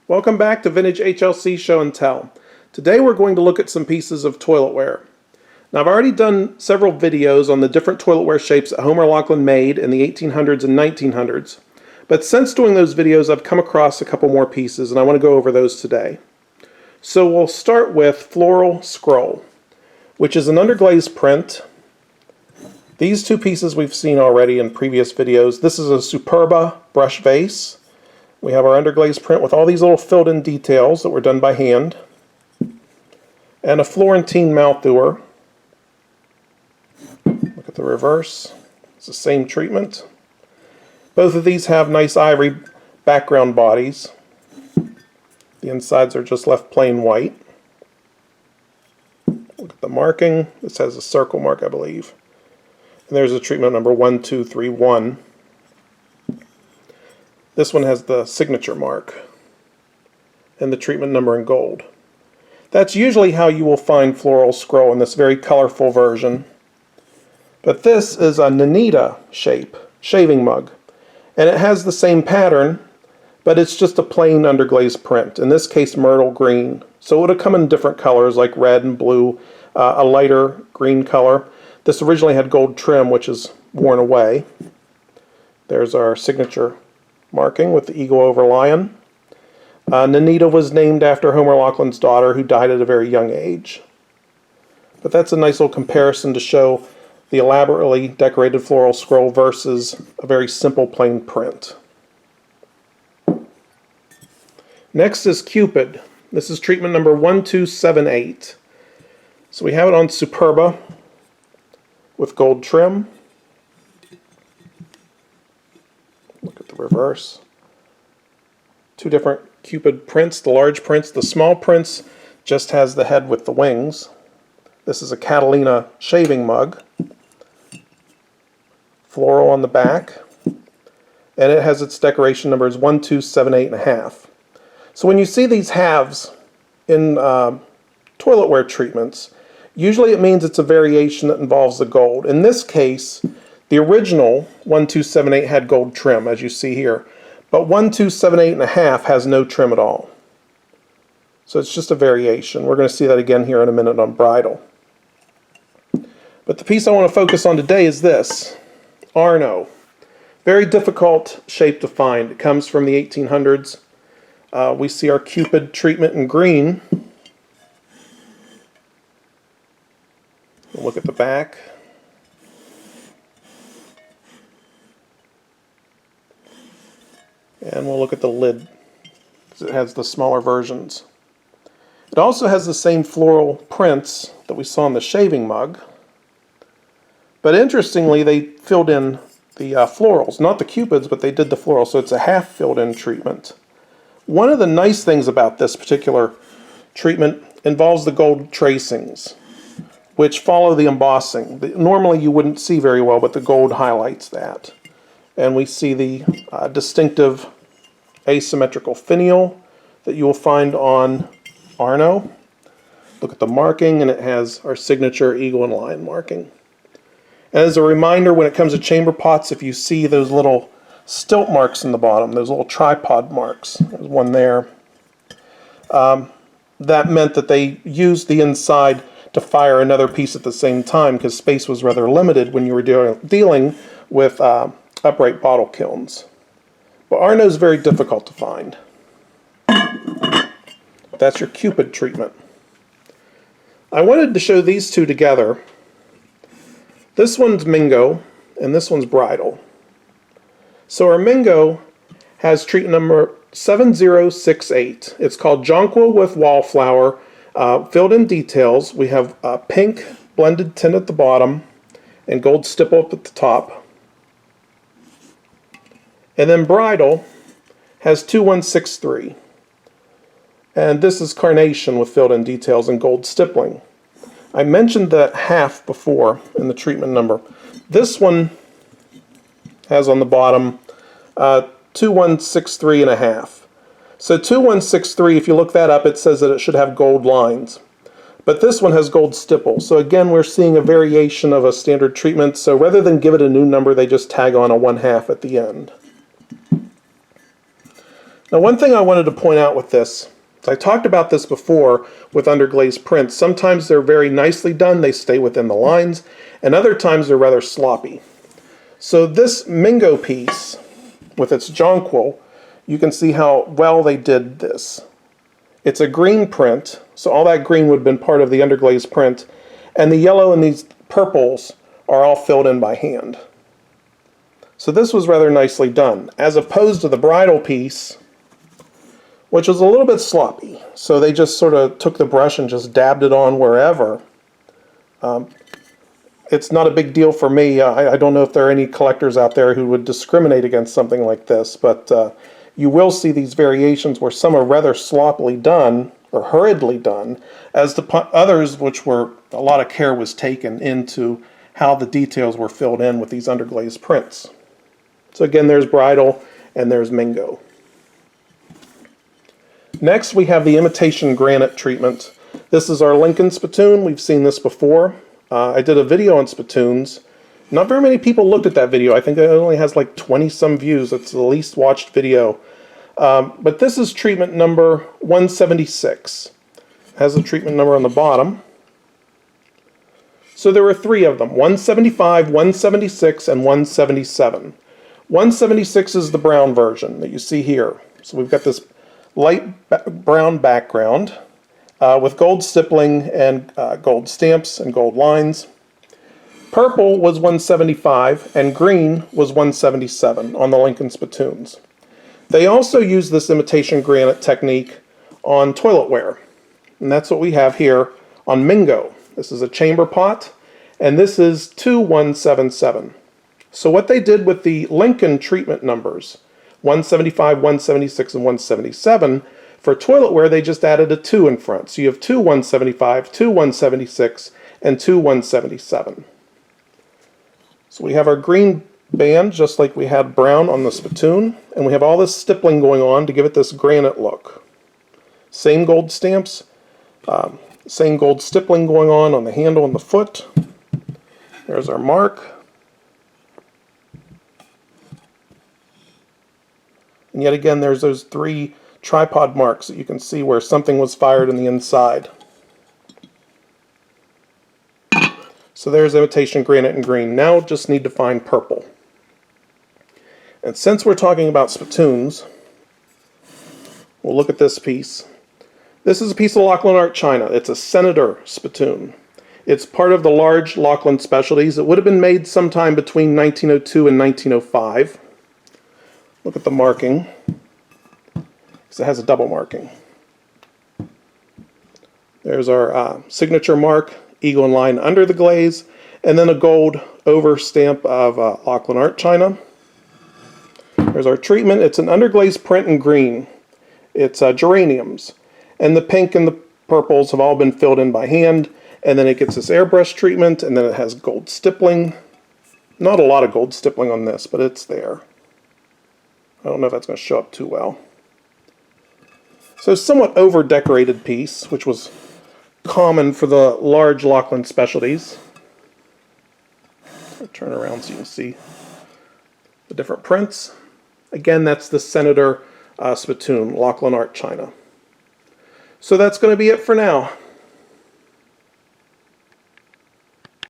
Welcome back to Vintage HLC Show and Tell. Today we're going to look at some pieces of toiletware. Now I've already done several videos on the different toiletware shapes that Homer Laughlin made in the 1800s and 1900s. But since doing those videos I've come across a couple more pieces and I want to go over those today. So we'll start with Floral Scroll, which is an underglaze print. These two pieces we've seen already in previous videos. This is a Superba brush vase. We have our underglaze print with all these little filled in details that were done by hand. And a Florentine mouth-oor. Look at the reverse. It's the same treatment. Both of these have nice ivory background bodies. The insides are just left plain white. Look at the marking. This has a circle mark, I believe. And there's a treatment number 1231. This one has the signature mark and the treatment number in gold. That's usually how you will find Floral Scroll in this very colorful version. But this is a Nanita shape, shaving mug. And it has the same pattern, but it's just a plain underglaze print. In this case, myrtle green. So it would have come in different colors like red and blue, a lighter green color. This originally had gold trim, which is worn away. There's our signature marking with the eagle over lion. Nanita was named after Homer Laughlin's daughter, who died at a very young age. But that's a nice little comparison to show the elaborately decorated floral scroll versus a very simple plain print. Next is Cupid. This is treatment number 1278. So we have it on Superba with gold trim. Look at the reverse. Two different Cupid prints, the large prints. The small prints just has the head with the wings. This is a Catalina shaving mug. Floral on the back. And it has its decoration numbers 1278.5. So when you see these halves in toiletware treatments, usually it means it's a variation that involves the gold. In this case, the original 1278 had gold trim, as you see here, but 1278.5 has no trim at all. So it's just a variation. We're going to see that again here in a minute on bridal. But the piece I want to focus on today is this, Arno. Very difficult shape to find. It comes from the 1800s. We see our Cupid treatment in green. We'll look at the back. And we'll look at the lid, because it has the smaller versions. It also has the same floral prints that we saw in the shaving mug. But interestingly, they filled in the florals. Not the Cupids, but they did the florals, so it's a half filled in treatment. One of the nice things about this particular treatment involves the gold tracings, which follow the embossing. Normally you wouldn't see very well, but the gold highlights that. And we see the distinctive asymmetrical finial that you will find on Arno. Look at the marking, and it has our signature eagle and lion marking. And as a reminder, when it comes to chamber pots, if you see those little stilt marks in the bottom, those little tripod marks, there's one there, that meant that they used the inside to fire another piece at the same time because space was rather limited when you were dealing with upright bottle kilns. But Arno is very difficult to find. That's your Cupid treatment. I wanted to show these two together. This one's Mingo and this one's Bridal. So our Mingo has treatment number 7068. It's called Jonquil with Wallflower, filled in details. We have a pink blended tint at the bottom and gold stipple up at the top. And then Bridal has 2163. And this is Carnation with filled in details and gold stippling. I mentioned that half before in the treatment number. This one has on the bottom 2163.5. So 2163, if you look that up, it says that it should have gold lines. But this one has gold stipple. So again, we're seeing a variation of a standard treatment. So rather than give it a new number, they just tag on a 1/2 at the end. Now, one thing I wanted to point out with this, I talked about this before with underglazed prints. Sometimes they're very nicely done, they stay within the lines, and other times they're rather sloppy. So this Mingo piece, with its jonquil, you can see how well they did this. It's a green print, so all that green would have been part of the underglazed print, and the yellow and these purples are all filled in by hand. So this was rather nicely done, as opposed to the bridal piece, which was a little bit sloppy. So they just sort of took the brush and just dabbed it on wherever. It's not a big deal for me. I don't know if there are any collectors out there who would discriminate against something like this, but you will see these variations where some are rather sloppily done or hurriedly done, as to others which were a lot of care was taken into how the details were filled in with these underglazed prints. So again, there's bridal and there's Mingo. Next, we have the imitation granite treatment. This is our Lincoln spittoon. We've seen this before. I did a video on spittoons. Not very many people looked at that video. I think it only has like 20-some views. It's the least watched video. But this is treatment number 176. It has the treatment number on the bottom. So there were 3 of them, 175, 176, and 177. 176 is the brown version that you see here. So we've got this light brown background with gold stippling and gold stamps and gold lines. Purple was 175 and green was 177 on the Lincoln spittoons. They also use this imitation granite technique on toiletware, and that's what we have here on Mingo. This is a chamber pot, and this is 2177. So what they did with the Lincoln treatment numbers, 175, 176, and 177, for toiletware they just added a 2 in front. So you have 2 175, 2 176, and 2 177. So we have our green band just like we had brown on the spittoon, and we have all this stippling going on to give it this granite look. Same gold stamps, same gold stippling going on the handle and the foot. There's our mark. And yet again, there's those 3 tripod marks that you can see where something was fired on the inside. So there's imitation granite and green. Now just need to find purple. And since we're talking about spittoons, we'll look at this piece. This is a piece of Laughlin art china. It's a Senator spittoon. It's part of the large Laughlin specialties. It would have been made sometime between 1902 and 1905. Look at the marking, because it has a double marking. There's our signature mark, eagle and lion under the glaze, and then a gold over stamp of Laughlin art china. There's our treatment. It's an underglazed print in green. It's geraniums, and the pink and the purples have all been filled in by hand, and then it gets this airbrush treatment, and then it has gold stippling. Not a lot of gold stippling on this, but it's there. I don't know if that's going to show up too well. So somewhat over-decorated piece, which was common for the large Laughlin specialties. I'll turn around so you can see the different prints. Again, that's the Senator spittoon, Laughlin art china. So that's going to be it for now.